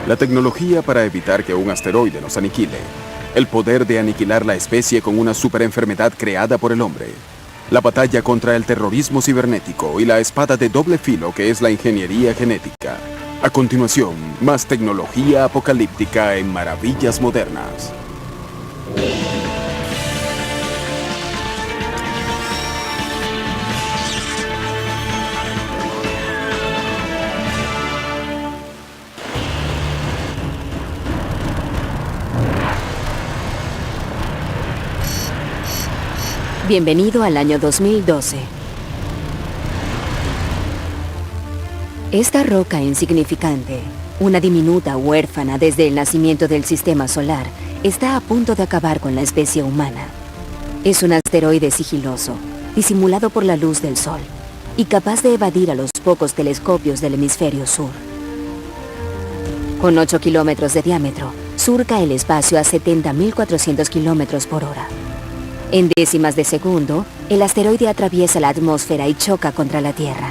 La tecnología para evitar que un asteroide nos aniquile. El poder de aniquilar la especie con una superenfermedad creada por el hombre. La batalla contra el terrorismo cibernético y la espada de doble filo que es la ingeniería genética. A continuación, más tecnología apocalíptica en Maravillas Modernas. Bienvenido al año 2012. Esta roca insignificante, una diminuta huérfana desde el nacimiento del sistema solar, está a punto de acabar con la especie humana. Es un asteroide sigiloso, disimulado por la luz del Sol, y capaz de evadir a los pocos telescopios del hemisferio sur. Con 8 kilómetros de diámetro, surca el espacio a 70.400 kilómetros por hora. En décimas de segundo, el asteroide atraviesa la atmósfera y choca contra la Tierra.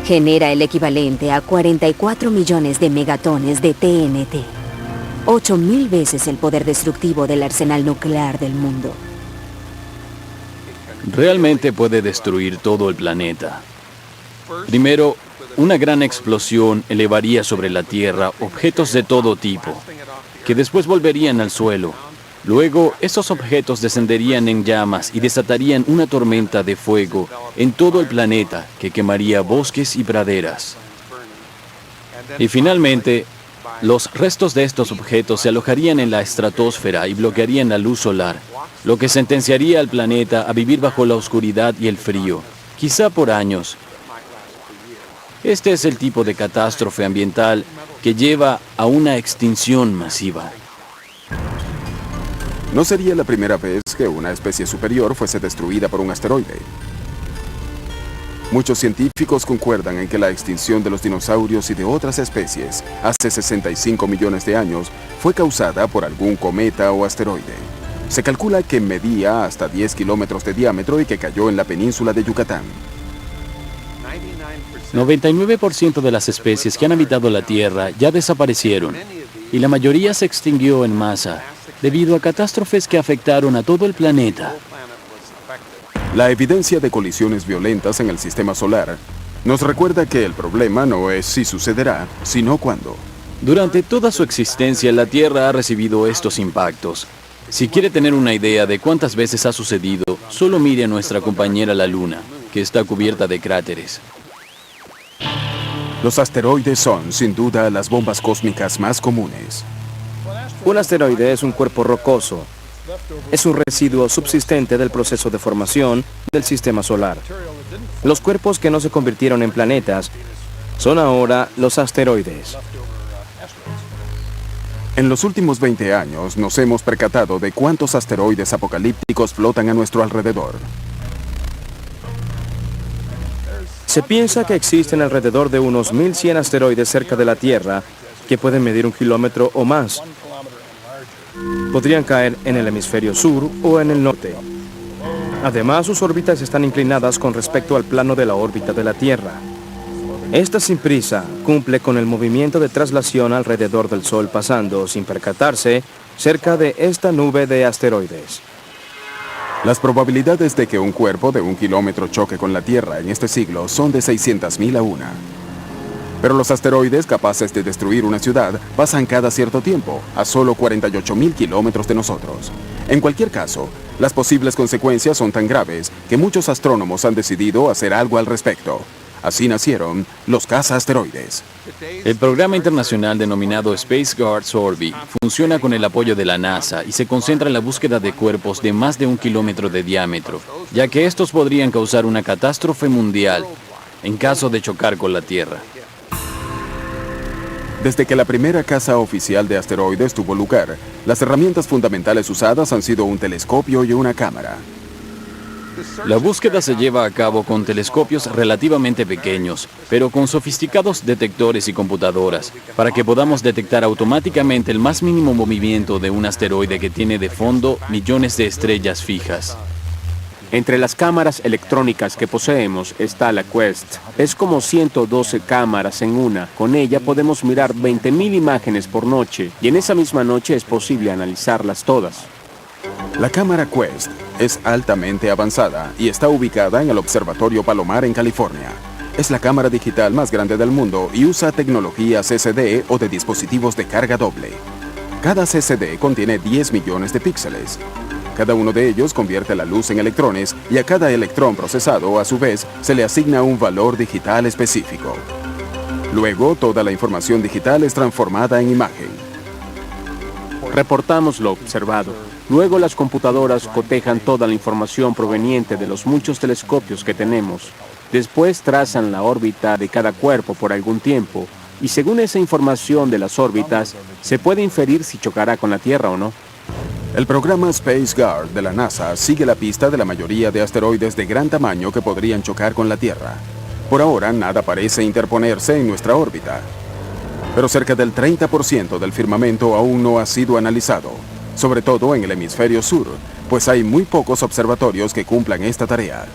Genera el equivalente a 44 millones de megatones de TNT, 8.000 veces el poder destructivo del arsenal nuclear del mundo. Realmente puede destruir todo el planeta. Primero, una gran explosión elevaría sobre la Tierra objetos de todo tipo, que después volverían al suelo. Luego, esos objetos descenderían en llamas y desatarían una tormenta de fuego en todo el planeta que quemaría bosques y praderas. Y finalmente, los restos de estos objetos se alojarían en la estratosfera y bloquearían la luz solar, lo que sentenciaría al planeta a vivir bajo la oscuridad y el frío, quizá por años. Este es el tipo de catástrofe ambiental que lleva a una extinción masiva. No sería la primera vez que una especie superior fuese destruida por un asteroide. Muchos científicos concuerdan en que la extinción de los dinosaurios y de otras especies hace 65 millones de años fue causada por algún cometa o asteroide. Se calcula que medía hasta 10 kilómetros de diámetro y que cayó en la península de Yucatán. 99% de las especies que han habitado la Tierra ya desaparecieron, y la mayoría se extinguió en masa, debido a catástrofes que afectaron a todo el planeta. La evidencia de colisiones violentas en el sistema solar nos recuerda que el problema no es si sucederá, sino cuándo. Durante toda su existencia, la Tierra ha recibido estos impactos. Si quiere tener una idea de cuántas veces ha sucedido, solo mire a nuestra compañera la Luna, que está cubierta de cráteres. Los asteroides son, sin duda, las bombas cósmicas más comunes. Un asteroide es un cuerpo rocoso. Es un residuo subsistente del proceso de formación del sistema solar. Los cuerpos que no se convirtieron en planetas son ahora los asteroides. En los últimos 20 años nos hemos percatado de cuántos asteroides apocalípticos flotan a nuestro alrededor. Se piensa que existen alrededor de unos 1.100 asteroides cerca de la Tierra que pueden medir 1 kilómetro o más. Podrían caer en el hemisferio sur o en el norte. Además, sus órbitas están inclinadas con respecto al plano de la órbita de la Tierra. Esta sin prisa cumple con el movimiento de traslación alrededor del Sol, pasando, sin percatarse, cerca de esta nube de asteroides. Las probabilidades de que un cuerpo de 1 kilómetro choque con la Tierra en este siglo son de 600.000 a 1. Pero los asteroides capaces de destruir una ciudad pasan cada cierto tiempo, a solo 48.000 kilómetros de nosotros. En cualquier caso, las posibles consecuencias son tan graves que muchos astrónomos han decidido hacer algo al respecto. Así nacieron los caza-asteroides. El programa internacional denominado Space Guard Survey funciona con el apoyo de la NASA y se concentra en la búsqueda de cuerpos de más de 1 kilómetro de diámetro, ya que estos podrían causar una catástrofe mundial en caso de chocar con la Tierra. Desde que la primera caza oficial de asteroides tuvo lugar, las herramientas fundamentales usadas han sido un telescopio y una cámara. La búsqueda se lleva a cabo con telescopios relativamente pequeños, pero con sofisticados detectores y computadoras, para que podamos detectar automáticamente el más mínimo movimiento de un asteroide que tiene de fondo millones de estrellas fijas. Entre las cámaras electrónicas que poseemos está la Quest. Es como 112 cámaras en una. Con ella podemos mirar 20.000 imágenes por noche y en esa misma noche es posible analizarlas todas. La cámara Quest es altamente avanzada y está ubicada en el Observatorio Palomar en California. Es la cámara digital más grande del mundo y usa tecnología CCD o de dispositivos de carga doble. Cada CCD contiene 10 millones de píxeles. Cada uno de ellos convierte la luz en electrones y a cada electrón procesado, a su vez, se le asigna un valor digital específico. Luego, toda la información digital es transformada en imagen. Reportamos lo observado. Luego las computadoras cotejan toda la información proveniente de los muchos telescopios que tenemos. Después trazan la órbita de cada cuerpo por algún tiempo y según esa información de las órbitas, se puede inferir si chocará con la Tierra o no. El programa Space Guard de la NASA sigue la pista de la mayoría de asteroides de gran tamaño que podrían chocar con la Tierra. Por ahora, nada parece interponerse en nuestra órbita. Pero cerca del 30% del firmamento aún no ha sido analizado, sobre todo en el hemisferio sur, pues hay muy pocos observatorios que cumplan esta tarea.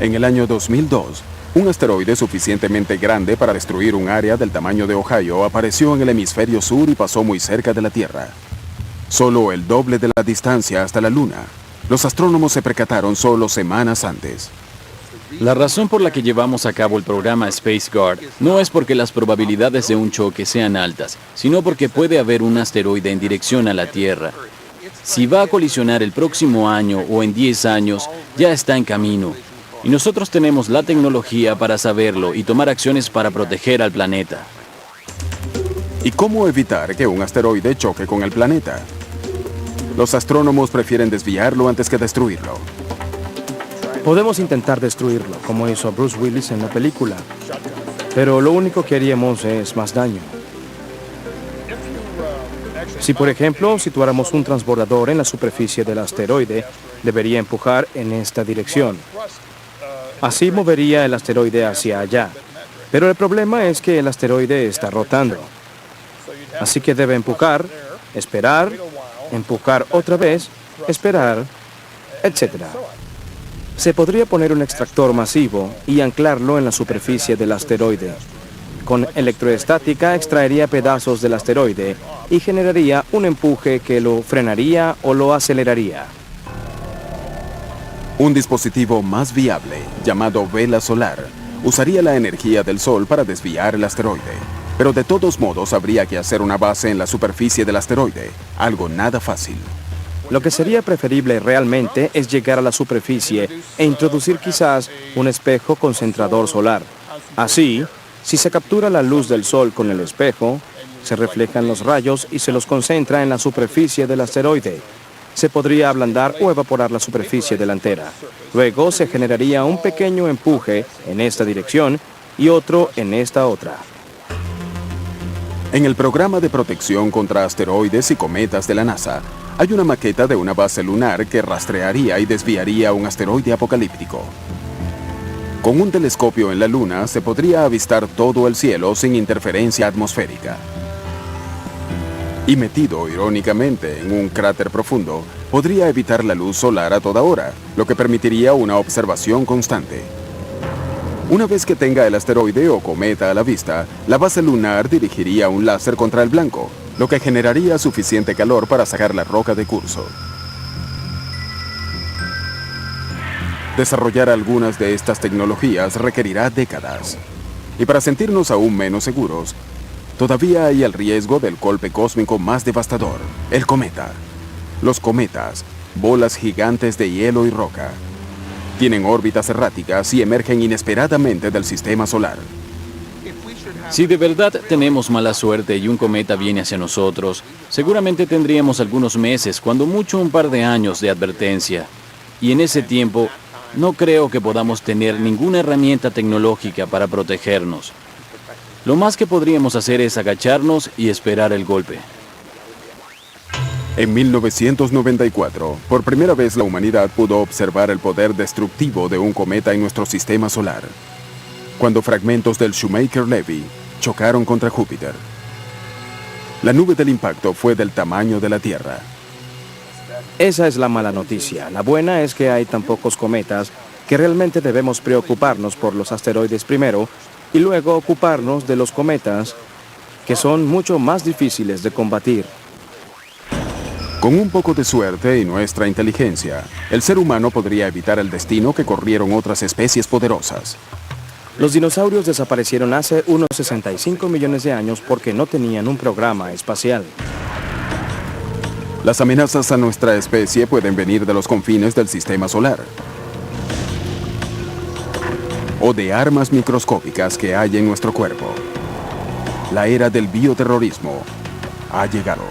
En el año 2002, un asteroide suficientemente grande para destruir un área del tamaño de Ohio apareció en el hemisferio sur y pasó muy cerca de la Tierra. Solo el doble de la distancia hasta la Luna. Los astrónomos se percataron solo semanas antes. La razón por la que llevamos a cabo el programa Space Guard no es porque las probabilidades de un choque sean altas, sino porque puede haber un asteroide en dirección a la Tierra. Si va a colisionar el próximo año o en 10 años, ya está en camino. Y nosotros tenemos la tecnología para saberlo y tomar acciones para proteger al planeta. ¿Y cómo evitar que un asteroide choque con el planeta? Los astrónomos prefieren desviarlo antes que destruirlo. Podemos intentar destruirlo, como hizo Bruce Willis en la película, pero lo único que haríamos es más daño. Si, por ejemplo, situáramos un transbordador en la superficie del asteroide, debería empujar en esta dirección. Así movería el asteroide hacia allá. Pero el problema es que el asteroide está rotando. Así que debe empujar, esperar, empujar otra vez, esperar, etc. Se podría poner un extractor masivo y anclarlo en la superficie del asteroide. Con electroestática extraería pedazos del asteroide y generaría un empuje que lo frenaría o lo aceleraría. Un dispositivo más viable, llamado vela solar, usaría la energía del Sol para desviar el asteroide. Pero de todos modos habría que hacer una base en la superficie del asteroide, algo nada fácil. Lo que sería preferible realmente es llegar a la superficie e introducir quizás un espejo concentrador solar. Así, si se captura la luz del Sol con el espejo, se reflejan los rayos y se los concentra en la superficie del asteroide. Se podría ablandar o evaporar la superficie delantera. Luego se generaría un pequeño empuje en esta dirección y otro en esta otra. En el programa de protección contra asteroides y cometas de la NASA, hay una maqueta de una base lunar que rastrearía y desviaría un asteroide apocalíptico. Con un telescopio en la Luna se podría avistar todo el cielo sin interferencia atmosférica. Y metido irónicamente en un cráter profundo, podría evitar la luz solar a toda hora, lo que permitiría una observación constante. Una vez que tenga el asteroide o cometa a la vista, la base lunar dirigiría un láser contra el blanco, lo que generaría suficiente calor para sacar la roca de curso. Desarrollar algunas de estas tecnologías requerirá décadas. Y para sentirnos aún menos seguros, todavía hay el riesgo del golpe cósmico más devastador, el cometa. Los cometas, bolas gigantes de hielo y roca, tienen órbitas erráticas y emergen inesperadamente del sistema solar. Si de verdad tenemos mala suerte y un cometa viene hacia nosotros, seguramente tendríamos algunos meses, cuando mucho un par de años de advertencia. Y en ese tiempo, no creo que podamos tener ninguna herramienta tecnológica para protegernos. Lo más que podríamos hacer es agacharnos y esperar el golpe. En 1994, por primera vez la humanidad pudo observar el poder destructivo de un cometa en nuestro sistema solar, cuando fragmentos del Shoemaker-Levy chocaron contra Júpiter. La nube del impacto fue del tamaño de la Tierra. Esa es la mala noticia. La buena es que hay tan pocos cometas que realmente debemos preocuparnos por los asteroides primero y luego ocuparnos de los cometas que son mucho más difíciles de combatir. Con un poco de suerte y nuestra inteligencia, el ser humano podría evitar el destino que corrieron otras especies poderosas. Los dinosaurios desaparecieron hace unos 65 millones de años porque no tenían un programa espacial. Las amenazas a nuestra especie pueden venir de los confines del sistema solar o de armas microscópicas que hay en nuestro cuerpo. La era del bioterrorismo ha llegado.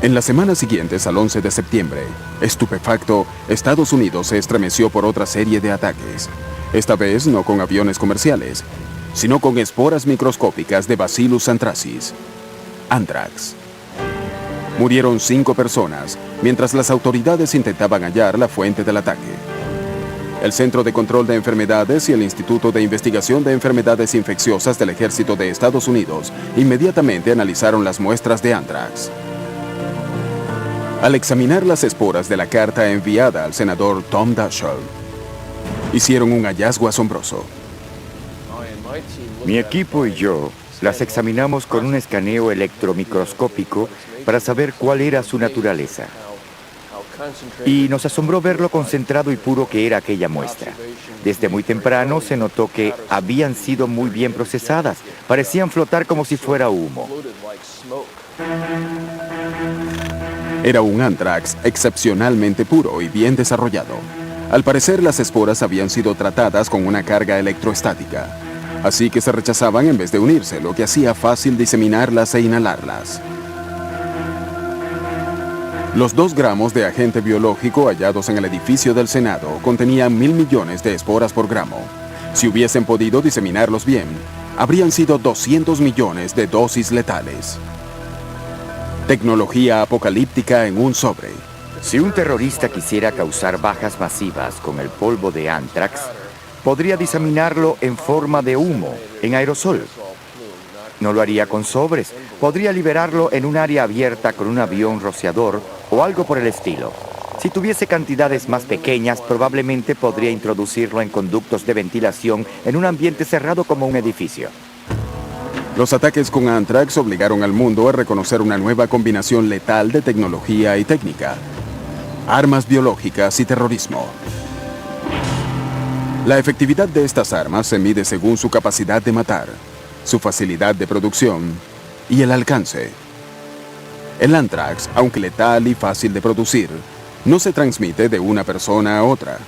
En las semanas siguientes al 11 de septiembre, estupefacto, Estados Unidos se estremeció por otra serie de ataques. Esta vez no con aviones comerciales, sino con esporas microscópicas de Bacillus anthracis, Anthrax. Murieron 5 personas, mientras las autoridades intentaban hallar la fuente del ataque. El Centro de Control de Enfermedades y el Instituto de Investigación de Enfermedades Infecciosas del Ejército de Estados Unidos inmediatamente analizaron las muestras de Anthrax. Al examinar las esporas de la carta enviada al senador Tom Daschle, hicieron un hallazgo asombroso. Mi equipo y yo las examinamos con un escaneo electromicroscópico para saber cuál era su naturaleza. Y nos asombró ver lo concentrado y puro que era aquella muestra. Desde muy temprano se notó que habían sido muy bien procesadas. Parecían flotar como si fuera humo. Era un Anthrax excepcionalmente puro y bien desarrollado. Al parecer, las esporas habían sido tratadas con una carga electroestática, así que se rechazaban en vez de unirse, lo que hacía fácil diseminarlas e inhalarlas. Los 2 gramos de agente biológico hallados en el edificio del Senado contenían 1.000 millones de esporas por gramo. Si hubiesen podido diseminarlos bien, habrían sido 200 millones de dosis letales. Tecnología apocalíptica en un sobre. Si un terrorista quisiera causar bajas masivas con el polvo de Anthrax, podría diseminarlo en forma de humo, en aerosol. No lo haría con sobres. Podría liberarlo en un área abierta con un avión rociador o algo por el estilo. Si tuviese cantidades más pequeñas, probablemente podría introducirlo en conductos de ventilación en un ambiente cerrado como un edificio. Los ataques con Anthrax obligaron al mundo a reconocer una nueva combinación letal de tecnología y técnica: armas biológicas y terrorismo. La efectividad de estas armas se mide según su capacidad de matar, su facilidad de producción y el alcance. El Anthrax, aunque letal y fácil de producir, no se transmite de una persona a otra.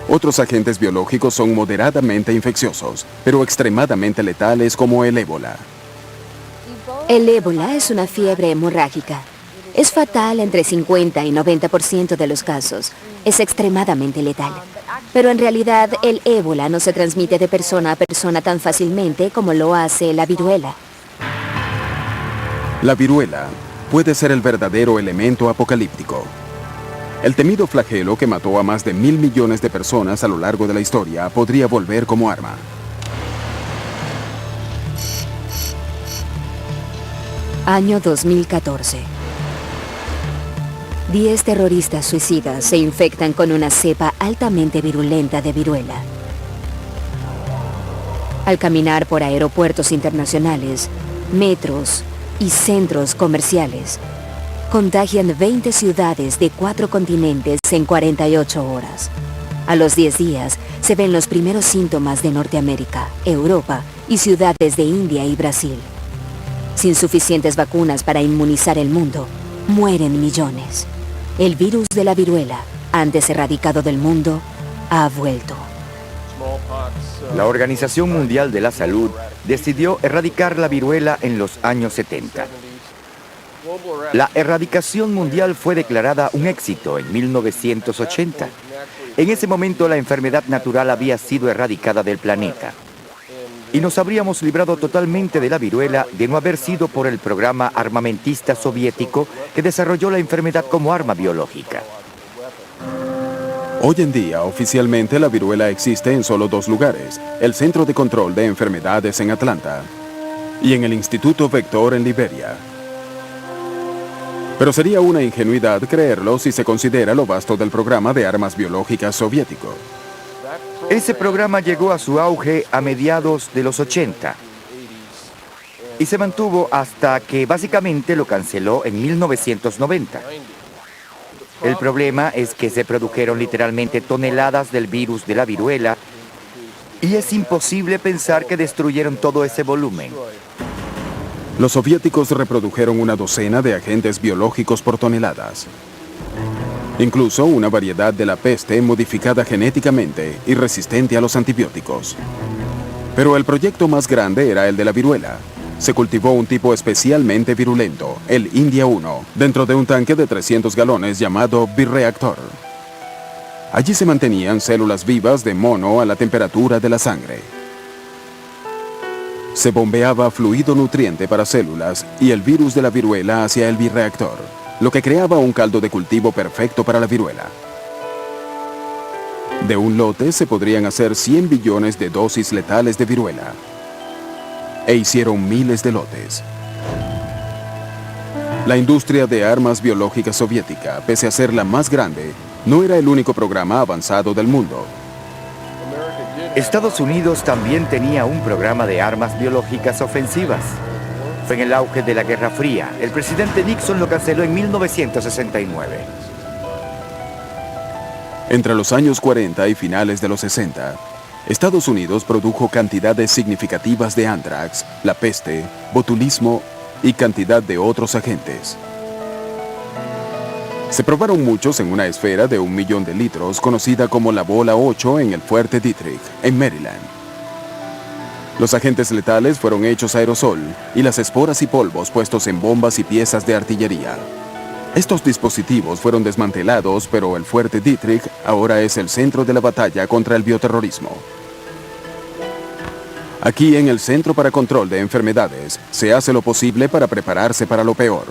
Otros agentes biológicos son moderadamente infecciosos, pero extremadamente letales, como el ébola. El ébola es una fiebre hemorrágica. Es fatal entre 50 y 90% de los casos. Es extremadamente letal. Pero en realidad el ébola no se transmite de persona a persona tan fácilmente como lo hace la viruela. La viruela puede ser el verdadero elemento apocalíptico. El temido flagelo que mató a más de 1.000 millones de personas a lo largo de la historia podría volver como arma. Año 2014. 10 terroristas suicidas se infectan con una cepa altamente virulenta de viruela. Al caminar por aeropuertos internacionales, metros y centros comerciales, contagian 20 ciudades de 4 continentes en 48 horas. A los 10 días se ven los primeros síntomas de Norteamérica, Europa y ciudades de India y Brasil. Sin suficientes vacunas para inmunizar el mundo, mueren millones. El virus de la viruela, antes erradicado del mundo, ha vuelto. La Organización Mundial de la Salud decidió erradicar la viruela en los años 70. La erradicación mundial fue declarada un éxito en 1980. En ese momento la enfermedad natural había sido erradicada del planeta. Y nos habríamos librado totalmente de la viruela de no haber sido por el programa armamentista soviético que desarrolló la enfermedad como arma biológica. Hoy en día, oficialmente, la viruela existe en solo 2 lugares: el Centro de Control de Enfermedades en Atlanta y en el Instituto Vector en Liberia. Pero sería una ingenuidad creerlo si se considera lo vasto del programa de armas biológicas soviético. Ese programa llegó a su auge a mediados de los 80 y se mantuvo hasta que básicamente lo canceló en 1990. El problema es que se produjeron literalmente toneladas del virus de la viruela y es imposible pensar que destruyeron todo ese volumen. Los soviéticos reprodujeron una docena de agentes biológicos por toneladas. Incluso una variedad de la peste modificada genéticamente y resistente a los antibióticos. Pero el proyecto más grande era el de la viruela. Se cultivó un tipo especialmente virulento, el India 1, dentro de un tanque de 300 galones llamado birreactor. Allí se mantenían células vivas de mono a la temperatura de la sangre. Se bombeaba fluido nutriente para células y el virus de la viruela hacia el birreactor, lo que creaba un caldo de cultivo perfecto para la viruela. De un lote se podrían hacer 100 billones de dosis letales de viruela. E hicieron miles de lotes. La industria de armas biológicas soviética, pese a ser la más grande, no era el único programa avanzado del mundo. Estados Unidos también tenía un programa de armas biológicas ofensivas. Fue en el auge de la Guerra Fría. El presidente Nixon lo canceló en 1969. Entre los años 40 y finales de los 60, Estados Unidos produjo cantidades significativas de anthrax, la peste, botulismo y cantidad de otros agentes. Se probaron muchos en una esfera de 1 millón de litros conocida como la bola 8 en el fuerte Dietrich, en Maryland. Los agentes letales fueron hechos aerosol y las esporas y polvos puestos en bombas y piezas de artillería. Estos dispositivos fueron desmantelados, pero el fuerte Dietrich ahora es el centro de la batalla contra el bioterrorismo. Aquí en el Centro para Control de Enfermedades se hace lo posible para prepararse para lo peor.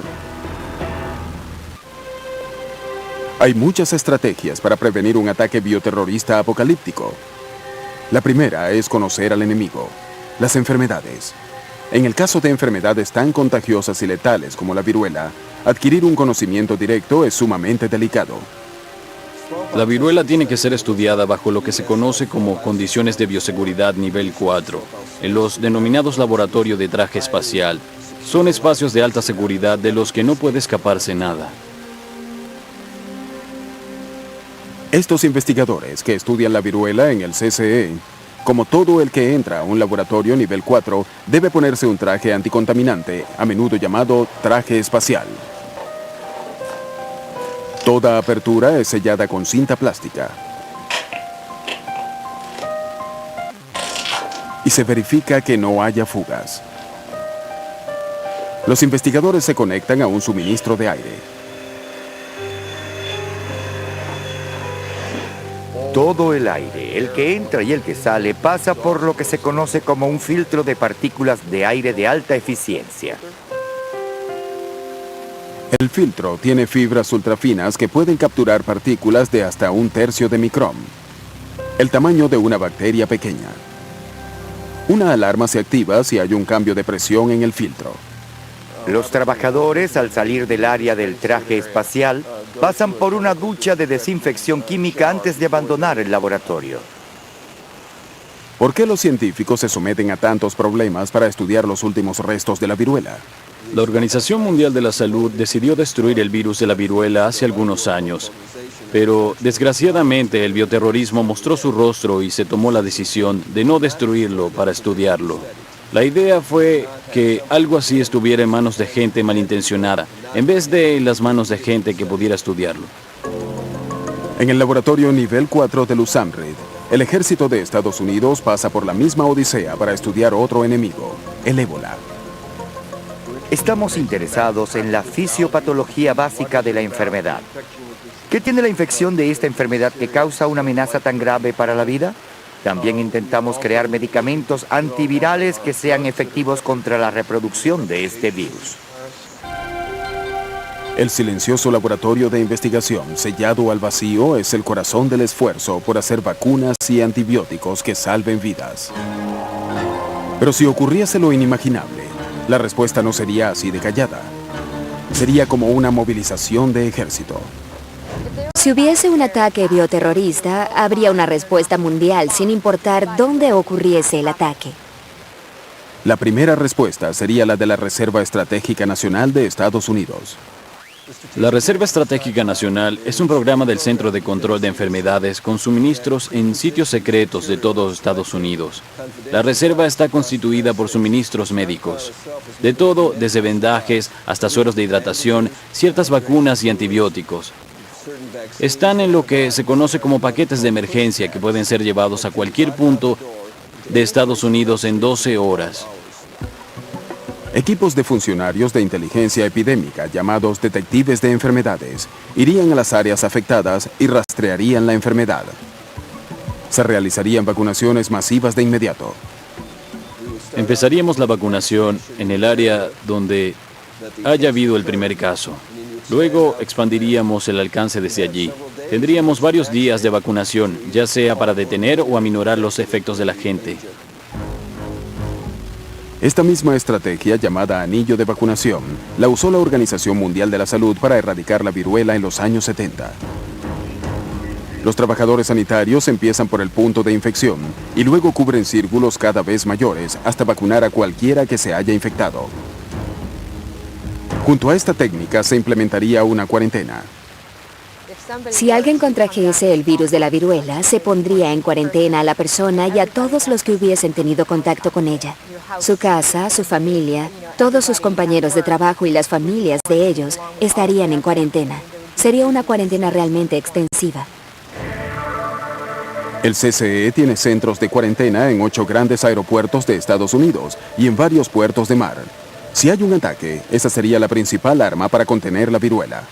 Hay muchas estrategias para prevenir un ataque bioterrorista apocalíptico. La primera es conocer al enemigo, las enfermedades. En el caso de enfermedades tan contagiosas y letales como la viruela, adquirir un conocimiento directo es sumamente delicado. La viruela tiene que ser estudiada bajo lo que se conoce como condiciones de bioseguridad nivel 4, en los denominados laboratorios de traje espacial. Son espacios de alta seguridad de los que no puede escaparse nada. Estos investigadores que estudian la viruela en el CCE, como todo el que entra a un laboratorio nivel 4, debe ponerse un traje anticontaminante, a menudo llamado traje espacial. Toda apertura es sellada con cinta plástica. Y se verifica que no haya fugas. Los investigadores se conectan a un suministro de aire. Todo el aire, el que entra y el que sale, pasa por lo que se conoce como un filtro de partículas de aire de alta eficiencia. El filtro tiene fibras ultrafinas que pueden capturar partículas de hasta 1/3 de micrón, el tamaño de una bacteria pequeña. Una alarma se activa si hay un cambio de presión en el filtro. Los trabajadores, al salir del área del traje espacial, pasan por una ducha de desinfección química antes de abandonar el laboratorio. ¿Por qué los científicos se someten a tantos problemas para estudiar los últimos restos de la viruela? La Organización Mundial de la Salud decidió destruir el virus de la viruela hace algunos años, pero desgraciadamente el bioterrorismo mostró su rostro y se tomó la decisión de no destruirlo para estudiarlo. La idea fue que algo así estuviera en manos de gente malintencionada, en vez de en las manos de gente que pudiera estudiarlo. En el laboratorio nivel 4 de USAMRIID, el ejército de Estados Unidos pasa por la misma odisea para estudiar otro enemigo, el ébola. Estamos interesados en la fisiopatología básica de la enfermedad. ¿Qué tiene la infección de esta enfermedad que causa una amenaza tan grave para la vida? También intentamos crear medicamentos antivirales que sean efectivos contra la reproducción de este virus. El silencioso laboratorio de investigación sellado al vacío es el corazón del esfuerzo por hacer vacunas y antibióticos que salven vidas. Pero si ocurriese lo inimaginable, la respuesta no sería así de callada. Sería como una movilización de ejército. Si hubiese un ataque bioterrorista, habría una respuesta mundial sin importar dónde ocurriese el ataque. La primera respuesta sería la de la Reserva Estratégica Nacional de Estados Unidos. La Reserva Estratégica Nacional es un programa del Centro de Control de Enfermedades con suministros en sitios secretos de todos Estados Unidos. La reserva está constituida por suministros médicos. De todo, desde vendajes hasta sueros de hidratación, ciertas vacunas y antibióticos. Están en lo que se conoce como paquetes de emergencia que pueden ser llevados a cualquier punto de Estados Unidos en 12 horas. Equipos de funcionarios de inteligencia epidémica, llamados detectives de enfermedades, irían a las áreas afectadas y rastrearían la enfermedad. Se realizarían vacunaciones masivas de inmediato. Empezaríamos la vacunación en el área donde haya habido el primer caso. Luego expandiríamos el alcance desde allí. Tendríamos varios días de vacunación, ya sea para detener o aminorar los efectos de la gente. Esta misma estrategia, llamada anillo de vacunación, la usó la Organización Mundial de la Salud para erradicar la viruela en los años 70. Los trabajadores sanitarios empiezan por el punto de infección y luego cubren círculos cada vez mayores hasta vacunar a cualquiera que se haya infectado. Junto a esta técnica se implementaría una cuarentena. Si alguien contrajese el virus de la viruela, se pondría en cuarentena a la persona y a todos los que hubiesen tenido contacto con ella. Su casa, su familia, todos sus compañeros de trabajo y las familias de ellos estarían en cuarentena. Sería una cuarentena realmente extensiva. El CCE tiene centros de cuarentena en 8 grandes aeropuertos de Estados Unidos y en varios puertos de mar. Si hay un ataque, esa sería la principal arma para contener la viruela.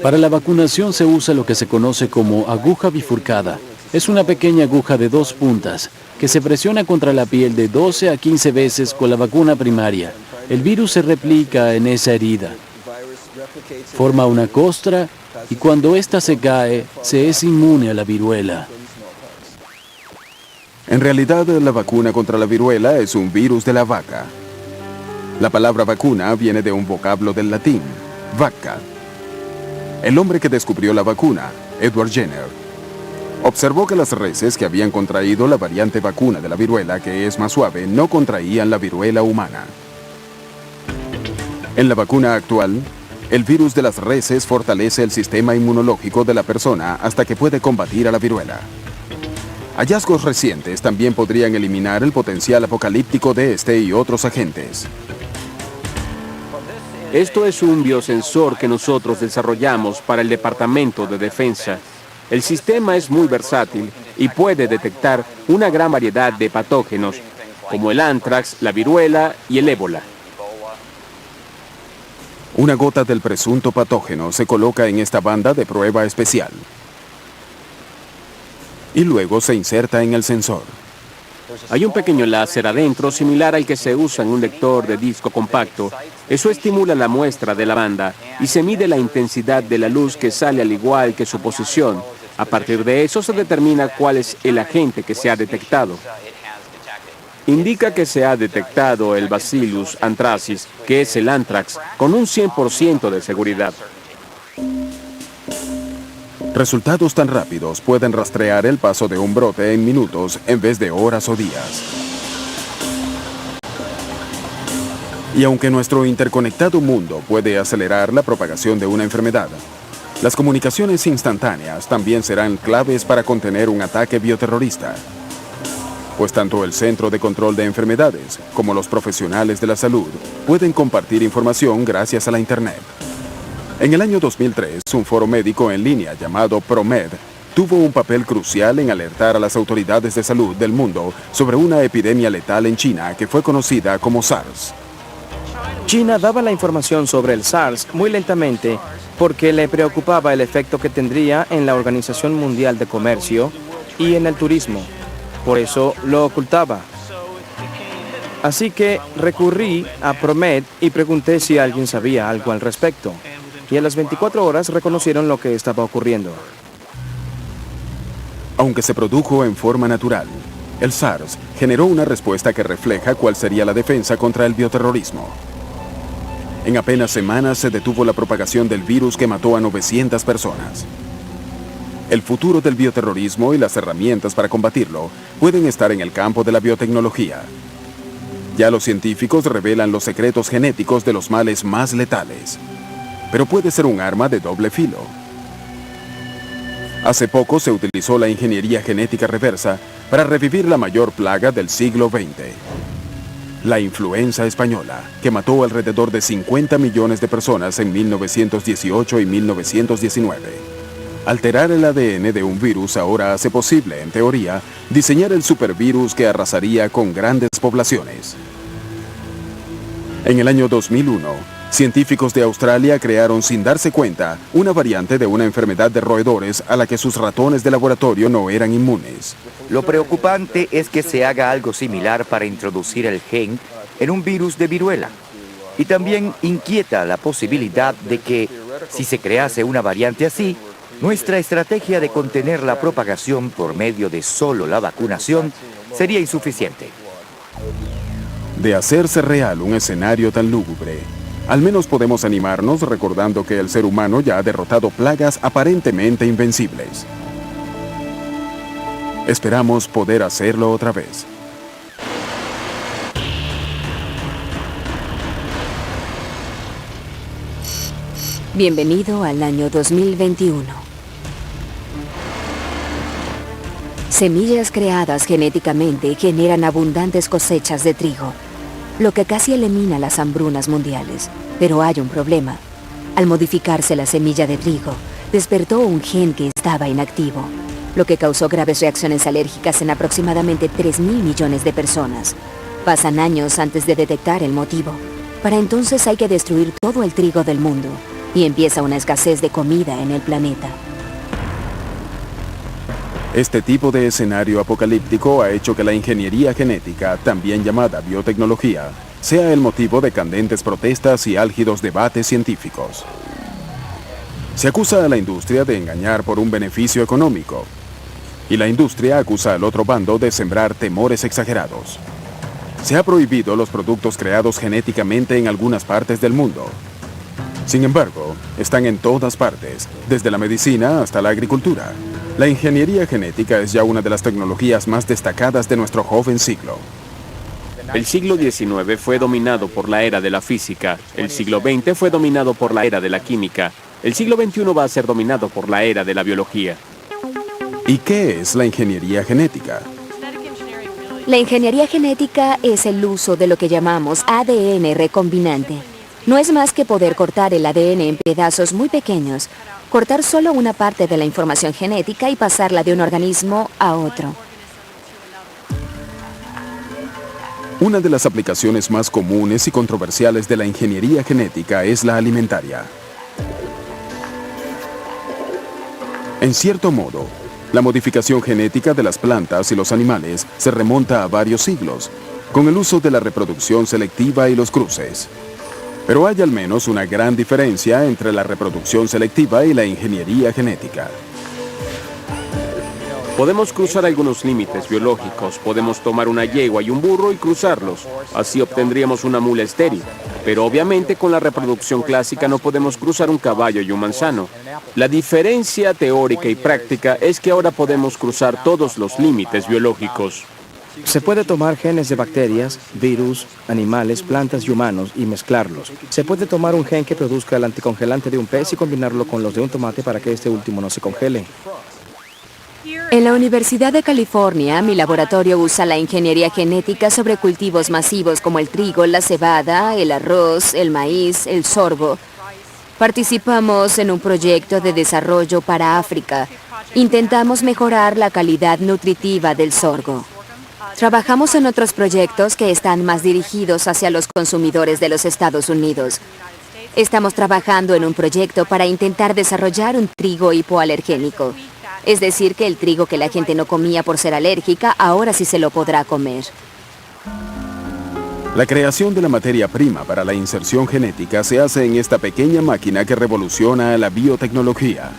Para la vacunación se usa lo que se conoce como aguja bifurcada. Es una pequeña aguja de 2 puntas que se presiona contra la piel de 12 a 15 veces con la vacuna primaria. El virus se replica en esa herida. Forma una costra y cuando ésta se cae, se es inmune a la viruela. En realidad, la vacuna contra la viruela es un virus de la vaca. La palabra vacuna viene de un vocablo del latín, vacca. El hombre que descubrió la vacuna, Edward Jenner, observó que las reses que habían contraído la variante vacuna de la viruela, que es más suave, no contraían la viruela humana. En la vacuna actual, el virus de las reses fortalece el sistema inmunológico de la persona hasta que puede combatir a la viruela. Hallazgos recientes también podrían eliminar el potencial apocalíptico de este y otros agentes. Esto es un biosensor que nosotros desarrollamos para el Departamento de Defensa. El sistema es muy versátil y puede detectar una gran variedad de patógenos, como el anthrax, la viruela y el ébola. Una gota del presunto patógeno se coloca en esta banda de prueba especial y luego se inserta en el sensor. Hay un pequeño láser adentro similar al que se usa en un lector de disco compacto. Eso estimula la muestra de la banda y se mide la intensidad de la luz que sale al igual que su posición. A partir de eso se determina cuál es el agente que se ha detectado. Indica que se ha detectado el Bacillus anthracis, que es el anthrax, con un 100% de seguridad. Resultados tan rápidos pueden rastrear el paso de un brote en minutos en vez de horas o días. Y aunque nuestro interconectado mundo puede acelerar la propagación de una enfermedad, las comunicaciones instantáneas también serán claves para contener un ataque bioterrorista. Pues tanto el Centro de Control de Enfermedades como los profesionales de la salud pueden compartir información gracias a la Internet. En el año 2003, un foro médico en línea llamado ProMed tuvo un papel crucial en alertar a las autoridades de salud del mundo sobre una epidemia letal en China que fue conocida como SARS. China daba la información sobre el SARS muy lentamente porque le preocupaba el efecto que tendría en la Organización Mundial de Comercio y en el turismo. Por eso lo ocultaba. Así que recurrí a ProMed y pregunté si alguien sabía algo al respecto. Y a las 24 horas reconocieron lo que estaba ocurriendo. Aunque se produjo en forma natural, el SARS generó una respuesta que refleja cuál sería la defensa contra el bioterrorismo. En apenas semanas se detuvo la propagación del virus que mató a 900 personas. El futuro del bioterrorismo y las herramientas para combatirlo pueden estar en el campo de la biotecnología. Ya los científicos revelan los secretos genéticos de los males más letales, pero puede ser un arma de doble filo. Hace poco se utilizó la ingeniería genética reversa para revivir la mayor plaga del siglo XX, la influenza española, que mató alrededor de 50 millones de personas en 1918 y 1919. Alterar el ADN de un virus ahora hace posible, en teoría, diseñar el supervirus que arrasaría con grandes poblaciones. En el año 2001, científicos de Australia crearon sin darse cuenta una variante de una enfermedad de roedores a la que sus ratones de laboratorio no eran inmunes. Lo preocupante es que se haga algo similar para introducir el gen en un virus de viruela. Y también inquieta la posibilidad de que, si se crease una variante así, nuestra estrategia de contener la propagación por medio de solo la vacunación sería insuficiente. De hacerse real un escenario tan lúgubre, al menos podemos animarnos recordando que el ser humano ya ha derrotado plagas aparentemente invencibles. Esperamos poder hacerlo otra vez. Bienvenido al año 2021. Semillas creadas genéticamente generan abundantes cosechas de trigo, lo que casi elimina las hambrunas mundiales. Pero hay un problema. Al modificarse la semilla de trigo, despertó un gen que estaba inactivo, lo que causó graves reacciones alérgicas en aproximadamente 3.000 millones de personas. Pasan años antes de detectar el motivo. Para entonces hay que destruir todo el trigo del mundo, y empieza una escasez de comida en el planeta. Este tipo de escenario apocalíptico ha hecho que la ingeniería genética, también llamada biotecnología, sea el motivo de candentes protestas y álgidos debates científicos. Se acusa a la industria de engañar por un beneficio económico, y la industria acusa al otro bando de sembrar temores exagerados. Se ha prohibido los productos creados genéticamente en algunas partes del mundo. Sin embargo, están en todas partes, desde la medicina hasta la agricultura. La ingeniería genética es ya una de las tecnologías más destacadas de nuestro joven siglo. El siglo XIX fue dominado por la era de la física, el siglo XX fue dominado por la era de la química, el siglo XXI va a ser dominado por la era de la biología. ¿Y qué es la ingeniería genética? La ingeniería genética es el uso de lo que llamamos ADN recombinante. No es más que poder cortar el ADN en pedazos muy pequeños, cortar solo una parte de la información genética y pasarla de un organismo a otro. Una de las aplicaciones más comunes y controversiales de la ingeniería genética es la alimentaria. En cierto modo, la modificación genética de las plantas y los animales se remonta a varios siglos, con el uso de la reproducción selectiva y los cruces. Pero hay al menos una gran diferencia entre la reproducción selectiva y la ingeniería genética. Podemos cruzar algunos límites biológicos, podemos tomar una yegua y un burro y cruzarlos, así obtendríamos una mula estéril. Pero obviamente con la reproducción clásica no podemos cruzar un caballo y un manzano. La diferencia teórica y práctica es que ahora podemos cruzar todos los límites biológicos. Se puede tomar genes de bacterias, virus, animales, plantas y humanos y mezclarlos. Se puede tomar un gen que produzca el anticongelante de un pez y combinarlo con los de un tomate para que este último no se congele. En la Universidad de California, mi laboratorio usa la ingeniería genética sobre cultivos masivos como el trigo, la cebada, el arroz, el maíz, el sorgo. Participamos en un proyecto de desarrollo para África. Intentamos mejorar la calidad nutritiva del sorgo. Trabajamos en otros proyectos que están más dirigidos hacia los consumidores de los Estados Unidos. Estamos trabajando en un proyecto para intentar desarrollar un trigo hipoalergénico. Es decir, que el trigo que la gente no comía por ser alérgica, ahora sí se lo podrá comer. La creación de la materia prima para la inserción genética se hace en esta pequeña máquina que revoluciona la biotecnología.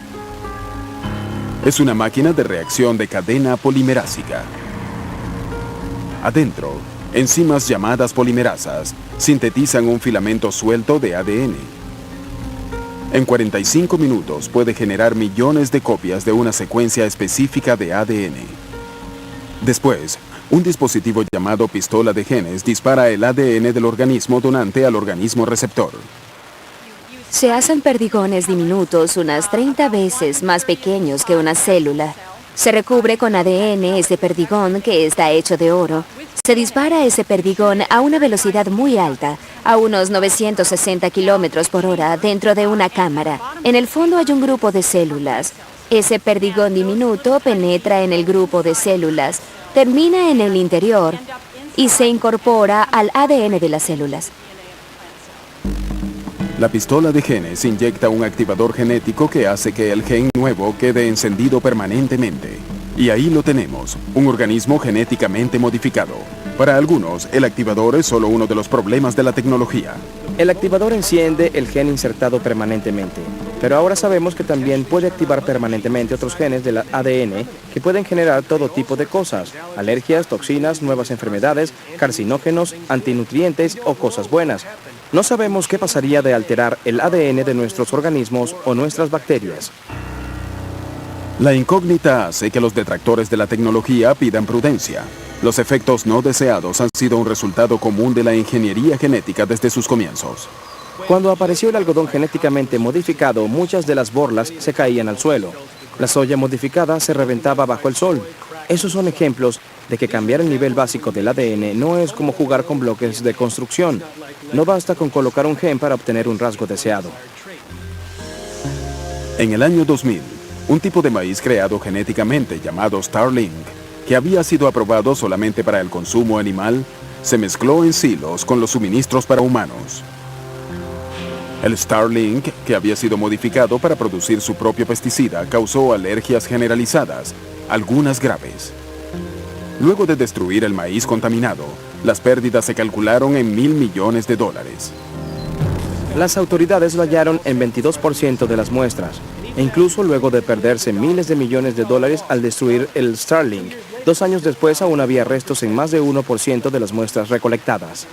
Es una máquina de reacción de cadena polimerásica. Adentro, Enzimas llamadas polimerasas sintetizan un filamento suelto de ADN. En 45 minutos puede generar millones de copias de una secuencia específica de ADN. Después, un dispositivo llamado pistola de genes dispara el ADN del organismo donante al organismo receptor. Se hacen perdigones diminutos unas 30 veces más pequeños que una célula. Se recubre con ADN ese perdigón que está hecho de oro. Se dispara ese perdigón a una velocidad muy alta, a unos 960 kilómetros por hora, dentro de una cámara. En el fondo hay un grupo de células. Ese perdigón diminuto penetra en el grupo de células, termina en el interior y se incorpora al ADN de las células. La pistola de genes inyecta un activador genético que hace que el gen nuevo quede encendido permanentemente. Y ahí lo tenemos, un organismo genéticamente modificado. Para algunos, el activador es solo uno de los problemas de la tecnología. El activador enciende el gen insertado permanentemente, pero ahora sabemos que también puede activar permanentemente otros genes del ADN que pueden generar todo tipo de cosas: alergias, toxinas, nuevas enfermedades, carcinógenos, antinutrientes o cosas buenas. No sabemos qué pasaría de alterar el ADN de nuestros organismos o nuestras bacterias. La incógnita hace que los detractores de la tecnología pidan prudencia. Los efectos no deseados han sido un resultado común de la ingeniería genética desde sus comienzos. Cuando apareció el algodón genéticamente modificado, muchas de las borlas se caían al suelo. La soya modificada se reventaba bajo el sol. Esos son ejemplos de que cambiar el nivel básico del ADN no es como jugar con bloques de construcción. No basta con colocar un gen para obtener un rasgo deseado. En el año 2000, un tipo de maíz creado genéticamente llamado Starlink, que había sido aprobado solamente para el consumo animal, se mezcló en silos con los suministros para humanos. El Starlink, que había sido modificado para producir su propio pesticida, causó alergias generalizadas, algunas graves. Luego de destruir el maíz contaminado, las pérdidas se calcularon en $1.000 millones. Las autoridades lo hallaron en 22% de las muestras, e incluso luego de perderse miles de millones de dólares al destruir el Starlink, 2 años después aún había restos en más de 1% de las muestras recolectadas.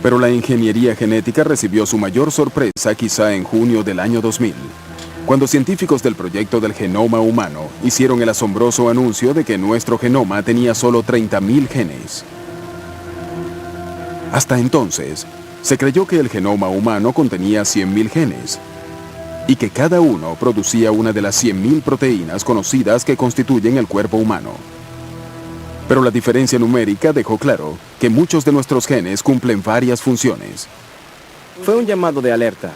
Pero la ingeniería genética recibió su mayor sorpresa quizá en junio del año 2000, cuando científicos del proyecto del genoma humano hicieron el asombroso anuncio de que nuestro genoma tenía solo 30.000 genes. Hasta entonces, se creyó que el genoma humano contenía 100.000 genes, y que cada uno producía una de las 100.000 proteínas conocidas que constituyen el cuerpo humano. Pero la diferencia numérica dejó claro que muchos de nuestros genes cumplen varias funciones. Fue un llamado de alerta.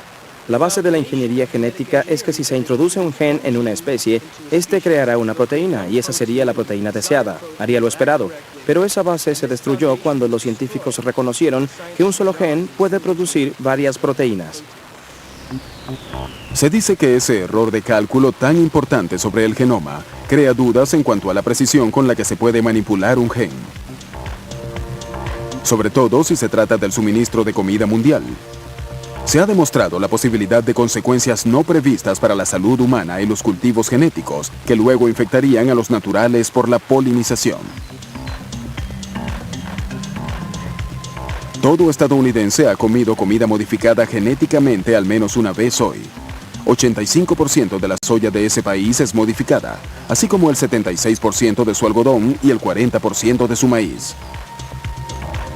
La base de la ingeniería genética es que si se introduce un gen en una especie, este creará una proteína y esa sería la proteína deseada, haría lo esperado. Pero esa base se destruyó cuando los científicos reconocieron que un solo gen puede producir varias proteínas. Se dice que ese error de cálculo tan importante sobre el genoma crea dudas en cuanto a la precisión con la que se puede manipular un gen. Sobre todo si se trata del suministro de comida mundial. Se ha demostrado la posibilidad de consecuencias no previstas para la salud humana y los cultivos genéticos que luego infectarían a los naturales por la polinización. Todo estadounidense ha comido comida modificada genéticamente al menos una vez hoy. 85% de la soya de ese país es modificada, así como el 76% de su algodón y el 40% de su maíz.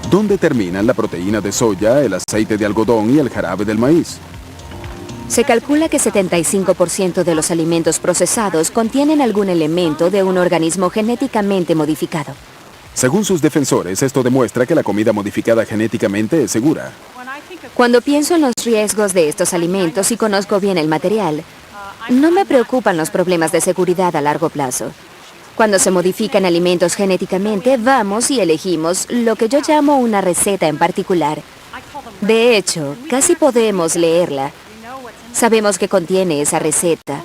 ¿Dónde terminan la proteína de soya, el aceite de algodón y el jarabe del maíz? Se calcula que 75% de los alimentos procesados contienen algún elemento de un organismo genéticamente modificado. Según sus defensores, esto demuestra que la comida modificada genéticamente es segura. Cuando pienso en los riesgos de estos alimentos y conozco bien el material, no me preocupan los problemas de seguridad a largo plazo. Cuando se modifican alimentos genéticamente, vamos y elegimos lo que yo llamo una receta en particular. De hecho, casi podemos leerla. Sabemos qué contiene esa receta.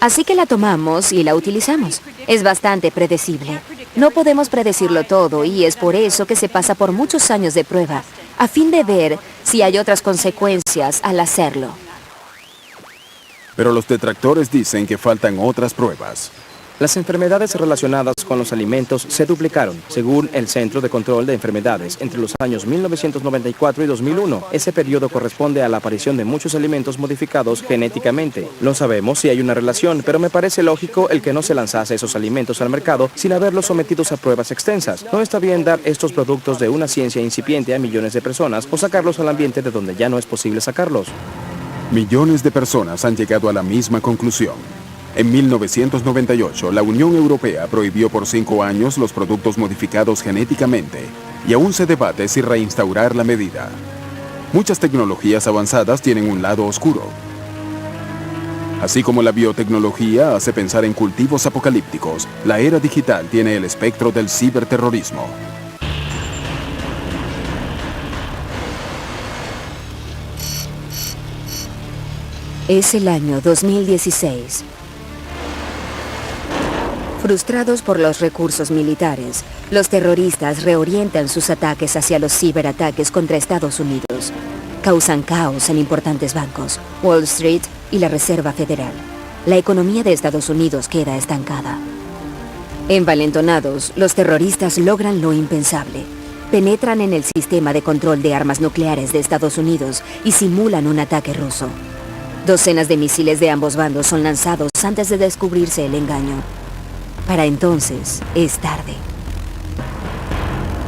Así que la tomamos y la utilizamos. Es bastante predecible. No podemos predecirlo todo y es por eso que se pasa por muchos años de prueba, a fin de ver si hay otras consecuencias al hacerlo. Pero los detractores dicen que faltan otras pruebas. Las enfermedades relacionadas con los alimentos se duplicaron, según el Centro de Control de Enfermedades, entre los años 1994 y 2001. Ese periodo corresponde a la aparición de muchos alimentos modificados genéticamente. No sabemos si hay una relación, pero me parece lógico el que no se lanzase esos alimentos al mercado sin haberlos sometidos a pruebas extensas. No está bien dar estos productos de una ciencia incipiente a millones de personas o sacarlos al ambiente de donde ya no es posible sacarlos. Millones de personas han llegado a la misma conclusión. En 1998, la Unión Europea prohibió por 5 años los productos modificados genéticamente y aún se debate si reinstaurar la medida. Muchas tecnologías avanzadas tienen un lado oscuro. Así como la biotecnología hace pensar en cultivos apocalípticos, la era digital tiene el espectro del ciberterrorismo. Es el año 2016. Frustrados por los recursos militares, los terroristas reorientan sus ataques hacia los ciberataques contra Estados Unidos. Causan caos en importantes bancos, Wall Street y la Reserva Federal. La economía de Estados Unidos queda estancada. Envalentonados, los terroristas logran lo impensable. Penetran en el sistema de control de armas nucleares de Estados Unidos y simulan un ataque ruso. Docenas de misiles de ambos bandos son lanzados antes de descubrirse el engaño. Para entonces, es tarde.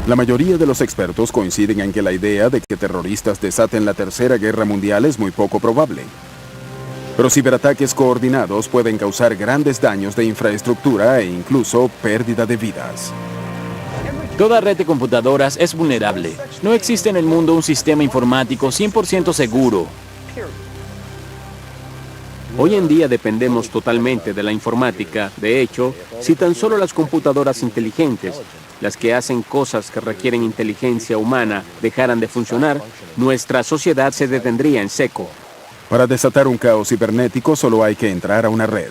La mayoría de los expertos coinciden en que la idea de que terroristas desaten la Tercera Guerra Mundial es muy poco probable. Pero ciberataques coordinados pueden causar grandes daños de infraestructura e incluso pérdida de vidas. Toda red de computadoras es vulnerable. No existe en el mundo un sistema informático 100% seguro. Hoy en día dependemos totalmente de la informática. De hecho, si tan solo las computadoras inteligentes, las que hacen cosas que requieren inteligencia humana, dejaran de funcionar, nuestra sociedad se detendría en seco. Para desatar un caos cibernético solo hay que entrar a una red.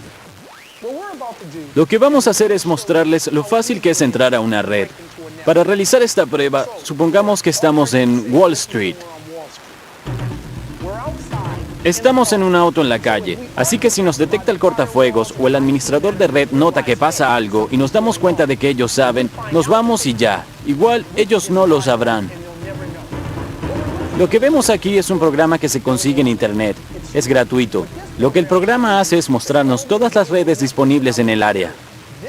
Lo que vamos a hacer es mostrarles lo fácil que es entrar a una red. Para realizar esta prueba, supongamos que estamos en Wall Street. Estamos en un auto en la calle, así que si nos detecta el cortafuegos o el administrador de red nota que pasa algo y nos damos cuenta de que ellos saben, nos vamos y ya. Igual ellos no lo sabrán. Lo que vemos aquí es un programa que se consigue en Internet. Es gratuito. Lo que el programa hace es mostrarnos todas las redes disponibles en el área.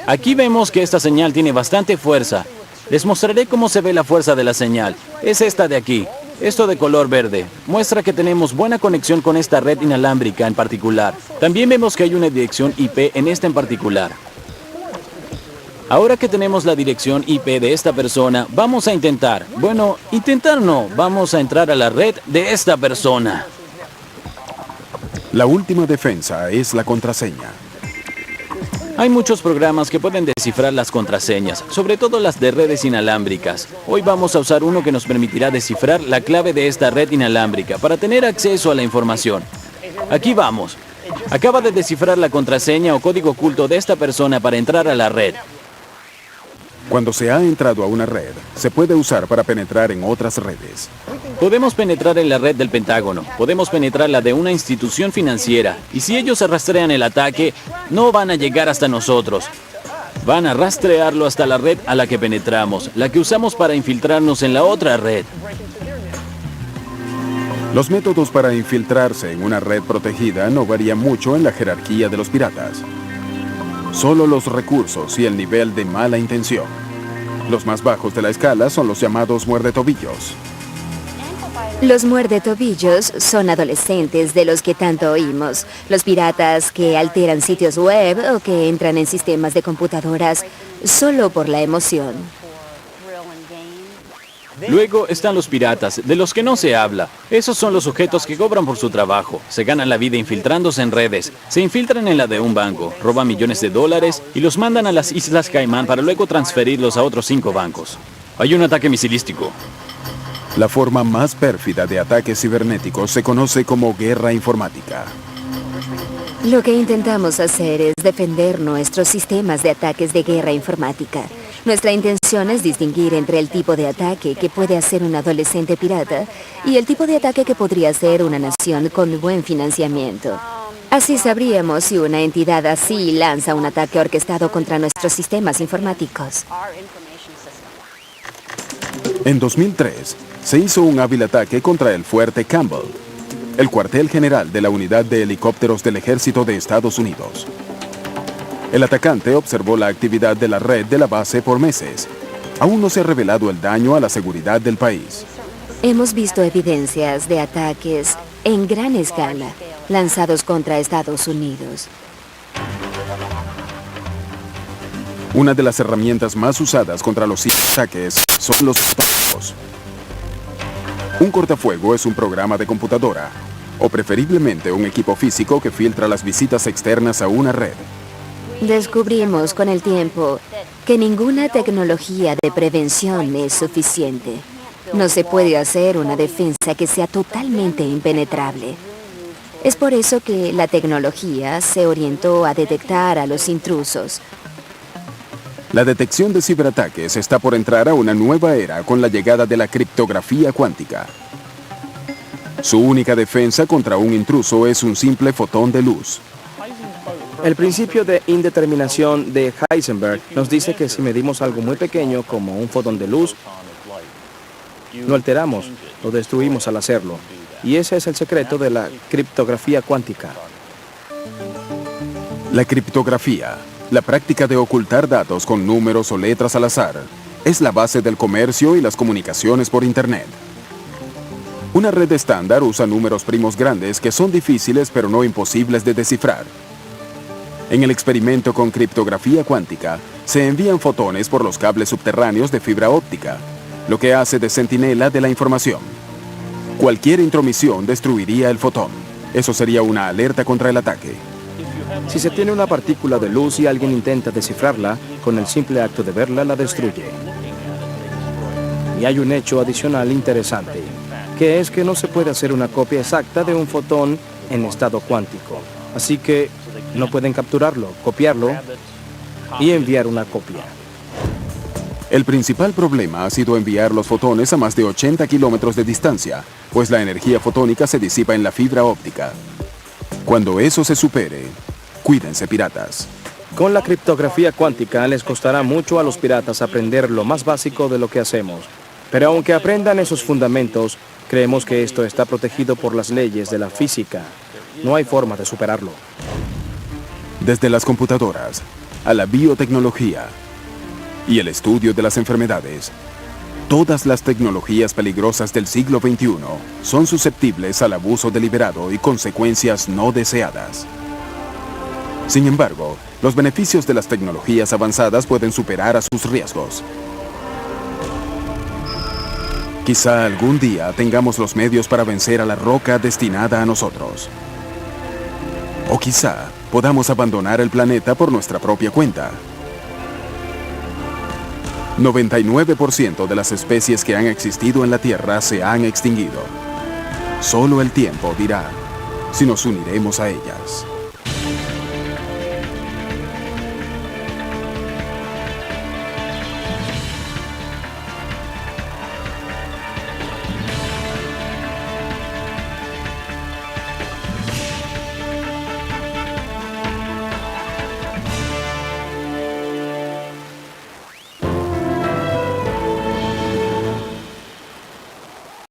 Aquí vemos que esta señal tiene bastante fuerza. Les mostraré cómo se ve la fuerza de la señal. Es esta de aquí. Esto de color verde muestra que tenemos buena conexión con esta red inalámbrica en particular. También vemos que hay una dirección IP en esta en particular. Ahora que tenemos la dirección IP de esta persona, vamos a intentar. Bueno, intentar no, vamos a entrar a la red de esta persona. La última defensa es la contraseña. Hay muchos programas que pueden descifrar las contraseñas, sobre todo las de redes inalámbricas. Hoy vamos a usar uno que nos permitirá descifrar la clave de esta red inalámbrica para tener acceso a la información. Aquí vamos. Acaba de descifrar la contraseña o código oculto de esta persona para entrar a la red. Cuando se ha entrado a una red, se puede usar para penetrar en otras redes. Podemos penetrar en la red del Pentágono, podemos penetrar la de una institución financiera, y si ellos rastrean el ataque, no van a llegar hasta nosotros. Van a rastrearlo hasta la red a la que penetramos, la que usamos para infiltrarnos en la otra red. Los métodos para infiltrarse en una red protegida no varían mucho en la jerarquía de los piratas. Solo los recursos y el nivel de mala intención. Los más bajos de la escala son los llamados muerdetobillos. Los muerdetobillos son adolescentes de los que tanto oímos. Los piratas que alteran sitios web o que entran en sistemas de computadoras solo por la emoción. Luego están los piratas, de los que no se habla. Esos son los sujetos que cobran por su trabajo. Se ganan la vida infiltrándose en redes. Se infiltran en la de un banco, roban millones de dólares y los mandan a las Islas Caimán para luego transferirlos a otros 5 bancos. Hay un ataque misilístico. La forma más pérfida de ataques cibernéticos se conoce como guerra informática. Lo que intentamos hacer es defender nuestros sistemas de ataques de guerra informática. Nuestra intención es distinguir entre el tipo de ataque que puede hacer un adolescente pirata y el tipo de ataque que podría hacer una nación con buen financiamiento. Así sabríamos si una entidad así lanza un ataque orquestado contra nuestros sistemas informáticos. En 2003, se hizo un hábil ataque contra el Fuerte Campbell, el cuartel general de la unidad de helicópteros del Ejército de Estados Unidos. El atacante observó la actividad de la red de la base por meses. Aún no se ha revelado el daño a la seguridad del país. Hemos visto evidencias de ataques en gran escala lanzados contra Estados Unidos. Una de las herramientas más usadas contra los ciberataques son los cortafuegos. Un cortafuego es un programa de computadora, o preferiblemente un equipo físico que filtra las visitas externas a una red. Descubrimos con el tiempo que ninguna tecnología de prevención es suficiente. No se puede hacer una defensa que sea totalmente impenetrable. Es por eso que la tecnología se orientó a detectar a los intrusos. La detección de ciberataques está por entrar a una nueva era con la llegada de la criptografía cuántica. Su única defensa contra un intruso es un simple fotón de luz. El principio de indeterminación de Heisenberg nos dice que si medimos algo muy pequeño como un fotón de luz, lo alteramos, lo destruimos al hacerlo. Y ese es el secreto de la criptografía cuántica. La criptografía, la práctica de ocultar datos con números o letras al azar, es la base del comercio y las comunicaciones por Internet. Una red estándar usa números primos grandes que son difíciles pero no imposibles de descifrar. En el experimento con criptografía cuántica, se envían fotones por los cables subterráneos de fibra óptica, lo que hace de centinela de la información. Cualquier intromisión destruiría el fotón. Eso sería una alerta contra el ataque. Si se tiene una partícula de luz y alguien intenta descifrarla, con el simple acto de verla la destruye. Y hay un hecho adicional interesante, que es que no se puede hacer una copia exacta de un fotón en estado cuántico. Así que no pueden capturarlo, copiarlo y enviar una copia. El principal problema ha sido enviar los fotones a más de 80 kilómetros de distancia, pues la energía fotónica se disipa en la fibra óptica. Cuando eso se supere, cuídense, piratas. Con la criptografía cuántica les costará mucho a los piratas aprender lo más básico de lo que hacemos. Pero aunque aprendan esos fundamentos, creemos que esto está protegido por las leyes de la física. No hay forma de superarlo. Desde las computadoras a la biotecnología y el estudio de las enfermedades, todas las tecnologías peligrosas del siglo XXI son susceptibles al abuso deliberado y consecuencias no deseadas. Sin embargo, los beneficios de las tecnologías avanzadas pueden superar a sus riesgos. Quizá algún día tengamos los medios para vencer a la roca destinada a nosotros. O quizá podamos abandonar el planeta por nuestra propia cuenta. 99% de las especies que han existido en la Tierra se han extinguido. Solo el tiempo dirá si nos uniremos a ellas.